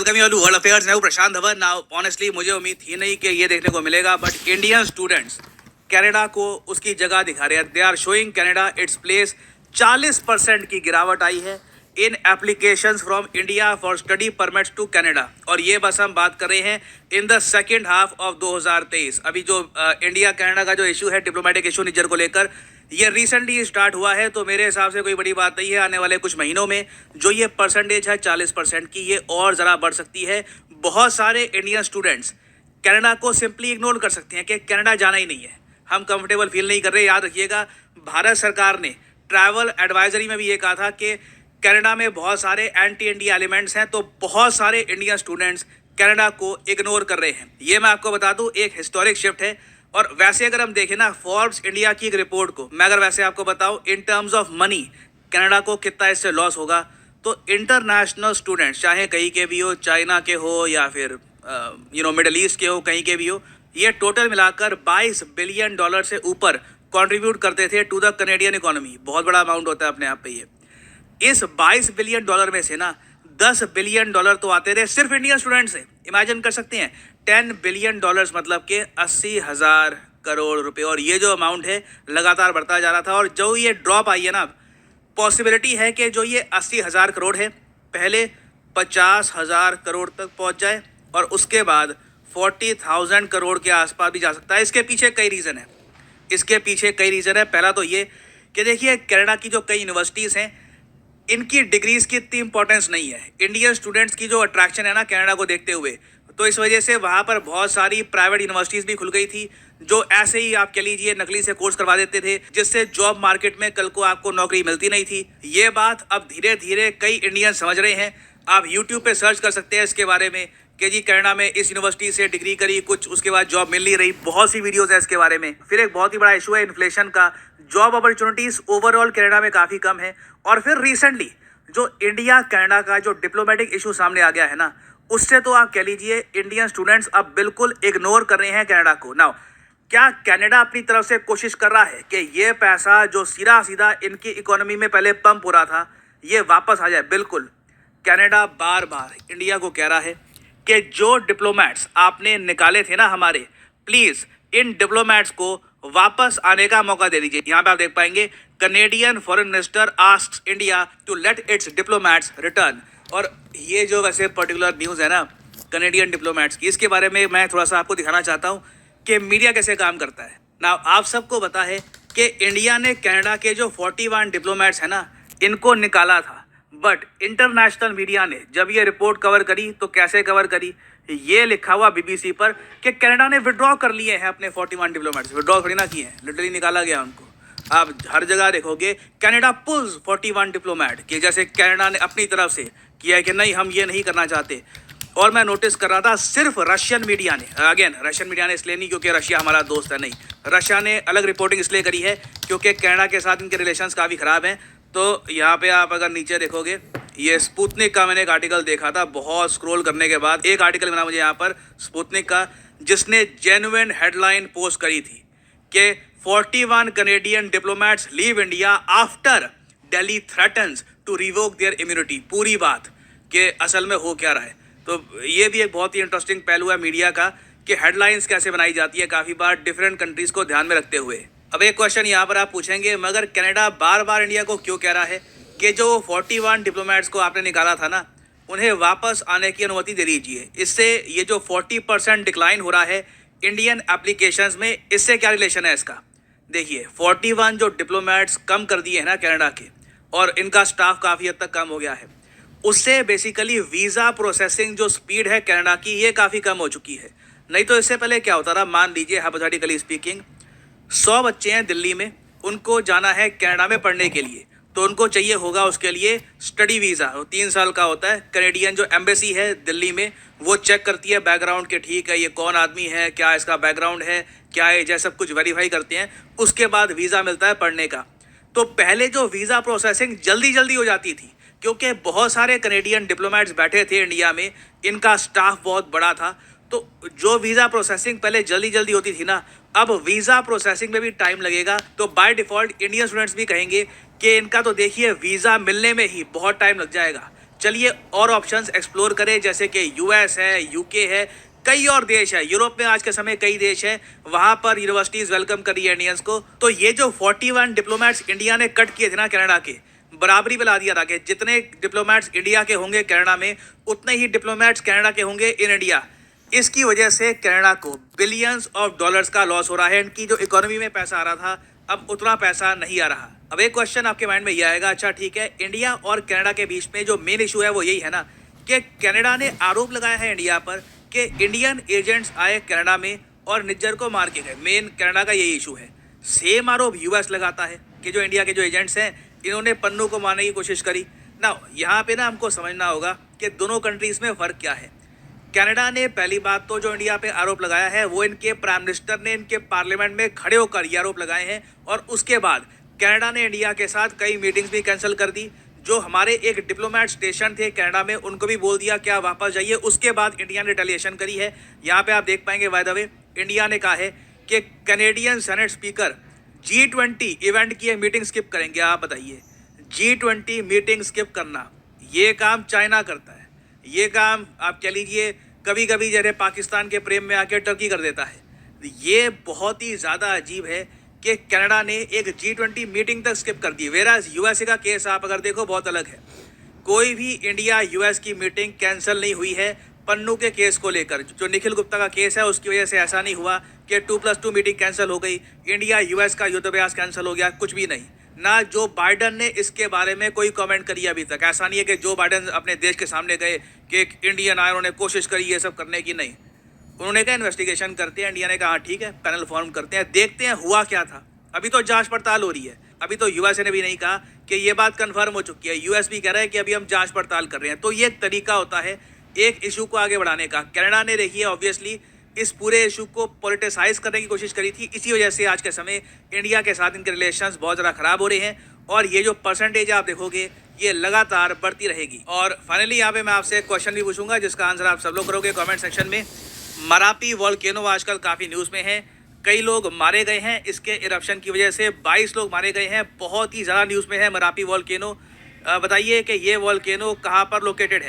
Welcome you to world affairs. मैं हूं प्रशांत Dhawan. Now honestly मुझे उम्मीद थी नहीं कि ये देखने को मिलेगा, बट इंडियन स्टूडेंट्स कनाडा को उसकी जगह दिखा रहे हैं। They are showing Canada its place. 40% की गिरावट आई है in applications from India for study permits to Canada. और ये बस हम बात कर रहे हैं in the second half of 2023। अभी जो इंडिया कनाडा का जो इशू है, डिप्लोमेटिक इशू निज्जर को लेकर, ये रिसेंटली स्टार्ट हुआ है। तो मेरे हिसाब से कोई बड़ी बात नहीं है। आने वाले कुछ महीनों में जो ये परसेंटेज है 40% की, ये और ज़रा बढ़ सकती है। बहुत सारे इंडियन स्टूडेंट्स कनाडा को सिंपली इग्नोर कर सकते हैं कि कनाडा जाना ही नहीं है, हम कंफर्टेबल फील नहीं कर रहे। याद रखिएगा, भारत सरकार ने ट्रैवल एडवाइजरी में भी ये कहा था कि कनाडा में बहुत सारे एंटी इंडिया एलिमेंट्स हैं, तो बहुत सारे इंडियन स्टूडेंट्स कनाडा को इग्नोर कर रहे हैं। ये मैं आपको बता दूं, एक हिस्टोरिक शिफ्ट है। और वैसे अगर हम देखें ना, फोर्ब्स इंडिया की एक रिपोर्ट को, मैं अगर वैसे आपको बताऊं in terms of money Canada को कितना इससे लॉस होगा, तो इंटरनेशनल स्टूडेंट्स चाहे कहीं के भी हो, चाइना के हो या फिर मिडल ईस्ट के हो, कहीं के भी हो, ये टोटल मिलाकर $22 बिलियन से ऊपर कंट्रीब्यूट करते थे टू द कनेडियन इकोनॉमी। बहुत बड़ा अमाउंट होता है अपने आप पे ये। इस $22 बिलियन में से ना $10 बिलियन तो आते थे सिर्फ इंडियन स्टूडेंट से। इमेजिन कर सकते हैं, $10 बिलियन मतलब के 80,000 करोड़ रुपए। और ये जो अमाउंट है लगातार बढ़ता जा रहा था। और जो ये ड्रॉप आई है ना, पॉसिबिलिटी है कि जो ये 80,000 करोड़ है पहले 50,000 करोड़ तक पहुंच जाए और उसके बाद 40,000 करोड़ के आसपास भी जा सकता है। इसके पीछे कई रीज़न है। पहला तो ये कि देखिए, कनाडा की जो कई यूनिवर्सिटीज़ हैं, इनकी डिग्रीज की इतनी इंपॉर्टेंस नहीं है। इंडियन स्टूडेंट्स की जो अट्रैक्शन है ना कनाडा को देखते हुए, तो इस वजह से वहाँ पर बहुत सारी प्राइवेट यूनिवर्सिटीज़ भी खुल गई थी, जो ऐसे ही आप कह लीजिए नकली से कोर्स करवा देते थे, जिससे जॉब मार्केट में कल को आपको नौकरी मिलती नहीं थी। ये बात अब धीरे धीरे कई इंडियन समझ रहे हैं। आप यूट्यूब पे सर्च कर सकते हैं इसके बारे में कि जी कनाडा में इस यूनिवर्सिटी से डिग्री करी कुछ, उसके बाद जॉब मिल नहीं रही। बहुत सी वीडियोस है इसके बारे में। फिर एक बहुत ही बड़ा इशू है इन्फ्लेशन का। जॉब अपॉर्चुनिटीज ओवरऑल कनाडा में काफ़ी कम है। और फिर रिसेंटली जो इंडिया कनाडा का जो डिप्लोमेटिक इशू सामने आ गया है ना, उससे तो आप कह लीजिए इंडियन स्टूडेंट्स अब बिल्कुल इग्नोर कर रहे हैं कनाडा को। नाउ क्या कनाडा अपनी तरफ से कोशिश कर रहा है कि ये पैसा जो सीधा सीधा इनकी इकोनॉमी में पहले पंप हो रहा था, ये वापस आ जाए? बिल्कुल। कनाडा बार बार इंडिया को कह रहा है कि जो डिप्लोमेट्स आपने निकाले थे ना हमारे, प्लीज़ इन डिप्लोमेट्स को वापस आने का मौका दे दीजिए। यहाँ पे आप देख पाएंगे, Canadian foreign minister asks India to let its diplomats return. और ये जो वैसे पर्टिकुलर न्यूज़ है ना कनेडियन डिप्लोमेट्स की, इसके बारे में मैं थोड़ा सा आपको दिखाना चाहता हूँ कि मीडिया कैसे काम करता है ना। आप सबको पता है कि इंडिया ने कनाडा के जो 41 डिप्लोमेट्स हैं ना, इनको निकाला था। बट इंटरनेशनल मीडिया ने जब ये रिपोर्ट कवर करी तो कैसे कवर करी, ये लिखा हुआ BBC पर कि कनाडा ने विड्रॉ कर लिए हैं अपने 41 डिप्लोमेट्स। विड्रॉ थोड़ी ना किए हैं, लिटरली निकाला गया उनको। आप हर जगह देखोगे कनाडा पुल्स 41 डिप्लोमेट, कि जैसे कनाडा ने अपनी तरफ से किया है कि नहीं हम ये नहीं करना चाहते। और मैं नोटिस कर रहा था सिर्फ रशियन मीडिया ने, अगेन रशियन मीडिया ने इसलिए नहीं क्योंकि रशिया हमारा दोस्त है, नहीं, रशिया ने अलग रिपोर्टिंग इसलिए करी है क्योंकि कनाडा के साथ इनके रिलेशंस काफ़ी ख़राब हैं। तो यहाँ पे आप अगर नीचे देखोगे, ये स्पुतनिक का मैंने एक आर्टिकल देखा था, बहुत स्क्रॉल करने के बाद एक आर्टिकल मिला मुझे यहाँ पर स्पुतनिक का, जिसने जेन्युइन हेडलाइन पोस्ट करी थी कि 41 Canadian diplomats leave India after Delhi threatens to revoke their immunity. पूरी बात कि असल में हो क्या रहा है। तो ये भी एक बहुत ही इंटरेस्टिंग पहलू है मीडिया का कि हेडलाइंस कैसे बनाई जाती है, काफ़ी बार डिफरेंट कंट्रीज़ को ध्यान में रखते हुए। अब एक क्वेश्चन यहाँ पर आप पूछेंगे, मगर कनाडा बार बार इंडिया को क्यों कह रहा है कि जो 41 डिप्लोमेट्स को आपने निकाला था ना, उन्हें वापस आने की अनुमति दे दीजिए। इससे ये जो 40% डिक्लाइन हो रहा है इंडियन एप्लीकेशंस में, इससे क्या रिलेशन है इसका? देखिए, 41 जो डिप्लोमेट्स कम कर दिए हैं ना कनाडा के, और इनका स्टाफ काफ़ी हद तक कम हो गया है, उससे बेसिकली वीज़ा प्रोसेसिंग जो स्पीड है कनाडा की, ये काफ़ी कम हो चुकी है। नहीं तो इससे पहले क्या होता था, मान लीजिए हाइपोथेटिकली स्पीकिंग, 100 बच्चे हैं दिल्ली में, उनको जाना है कनाडा में पढ़ने के लिए, तो उनको चाहिए होगा उसके लिए स्टडी वीज़ा, 3 साल का होता है। कनेडियन जो एम्बेसी है दिल्ली में, वो चेक करती है बैकग्राउंड के, ठीक है ये कौन आदमी है, क्या इसका बैकग्राउंड है, क्या एज है, सब कुछ वेरीफाई करते हैं। उसके बाद वीज़ा मिलता है पढ़ने का। तो पहले जो वीज़ा प्रोसेसिंग जल्दी जल्दी हो जाती थी क्योंकि बहुत सारे कनेडियन डिप्लोमेट्स बैठे थे इंडिया में, इनका स्टाफ बहुत बड़ा था, तो जो वीज़ा प्रोसेसिंग पहले जल्दी जल्दी होती थी ना, अब वीज़ा प्रोसेसिंग में भी टाइम लगेगा। तो बाय डिफ़ॉल्ट इंडियन स्टूडेंट्स भी कहेंगे कि इनका तो देखिए वीज़ा मिलने में ही बहुत टाइम लग जाएगा, चलिए और ऑप्शंस एक्सप्लोर करें, जैसे कि यूएस है, यूके है, कई और देश है, यूरोप में आज के समय कई देश हैं, वहां पर यूनिवर्सिटीज वेलकम कर रही है इंडियंस को। तो ये जो 41 डिप्लोमेट्स इंडिया ने कट किए थे ना कनाडा के, बराबरी पे ला दिया था कि जितने डिप्लोमेट्स इंडिया के होंगे कनाडा में, उतने ही डिप्लोमेट्स कनाडा के होंगे इन इंडिया। इसकी वजह से कनाडा को बिलियंस ऑफ डॉलर्स का लॉस हो रहा है। इनकी जो इकोनॉमी में पैसा आ रहा था, अब उतना पैसा नहीं आ रहा। अब एक क्वेश्चन आपके माइंड में यह आएगा, अच्छा ठीक है, इंडिया और कनाडा के बीच में जो मेन इशू है वो यही है ना कि कनाडा ने आरोप लगाया है इंडिया पर कि इंडियन एजेंट्स आए कनाडा में और निज्जर को मार के गए। मेन कनाडा का यही इशू है। सेम आरोप यूएस लगाता है कि जो इंडिया के जो एजेंट्स हैं, इन्होंने पन्नू को मारने की कोशिश करी ना। यहाँ पे ना हमको समझना होगा कि दोनों कंट्रीज में फ़र्क क्या है। कनाडा ने पहली बात तो जो इंडिया पे आरोप लगाया है, वो इनके प्राइम मिनिस्टर ने इनके पार्लियामेंट में खड़े होकर ये आरोप लगाए हैं, और उसके बाद कनाडा ने इंडिया के साथ कई मीटिंग्स भी कैंसिल कर दी। जो हमारे एक डिप्लोमेट स्टेशन थे कनाडा में, उनको भी बोल दिया कि आप वापस जाइए। उसके बाद इंडिया ने रिटेलिएशन करी है। यहाँ पे आप देख पाएंगे, बाय द वे, इंडिया ने कहा है कि Canadian senate speaker G20 event की मीटिंग स्किप करेंगे। आप बताइए, G20 मीटिंग स्किप करना, ये काम चाइना करता है। ये काम आप कह लीजिए कभी कभी जैसे पाकिस्तान के प्रेम में आके टर्की कर देता है। ये बहुत ही ज़्यादा अजीब है कि कनाडा ने एक G20 मीटिंग तक स्किप कर दी। वेराज यूएसए का केस आप अगर देखो बहुत अलग है। कोई भी इंडिया यूएस की मीटिंग कैंसिल नहीं हुई है पन्नू के केस को लेकर। जो निखिल गुप्ता का केस है, उसकी वजह से ऐसा नहीं हुआ कि 2+2 मीटिंग कैंसिल हो गई, इंडिया यूएस का युद्धाभ्यास कैंसिल हो गया, कुछ भी नहीं। ना जो बाइडन ने इसके बारे में कोई कमेंट करी अभी तक। ऐसा नहीं है कि जो बाइडन अपने देश के सामने गए कि एक इंडियन आए, उन्होंने कोशिश करी ये सब करने की, नहीं। उन्होंने कहा इन्वेस्टिगेशन करते हैं। इंडिया ने कहा ठीक है, पैनल फॉर्म करते हैं, देखते हैं हुआ क्या था। अभी तो जांच पड़ताल हो रही है। अभी तो यूएसए ने भी नहीं कहा कि ये बात कंफर्म हो चुकी है, यूएस भी कह रहा है कि अभी हम जांच पड़ताल कर रहे हैं। तो ये एक तरीका होता है एक इशू को आगे बढ़ाने का। कनाडा ने देखिए ऑब्वियसली इस पूरे इशू को पॉलिटिसाइज करने की कोशिश करी थी। इसी वजह से आज के समय इंडिया के साथ इनके रिलेशंस बहुत ज़्यादा खराब हो रहे हैं, और ये जो परसेंटेज आप देखोगे ये लगातार बढ़ती रहेगी। और फाइनली यहाँ पे मैं आपसे एक क्वेश्चन भी पूछूंगा, जिसका आंसर आप सब लोग करोगे कमेंट सेक्शन में। मरापी वॉल्केनो आजकल काफ़ी न्यूज़ में है, कई लोग मारे गए हैं इसके इरप्शन की वजह से। 22 लोग मारे गए हैं, बहुत ही ज़्यादा न्यूज़ में है मरापी वॉल्केनो। बताइए कि ये वॉल्केनो कहाँ पर लोकेटेड है।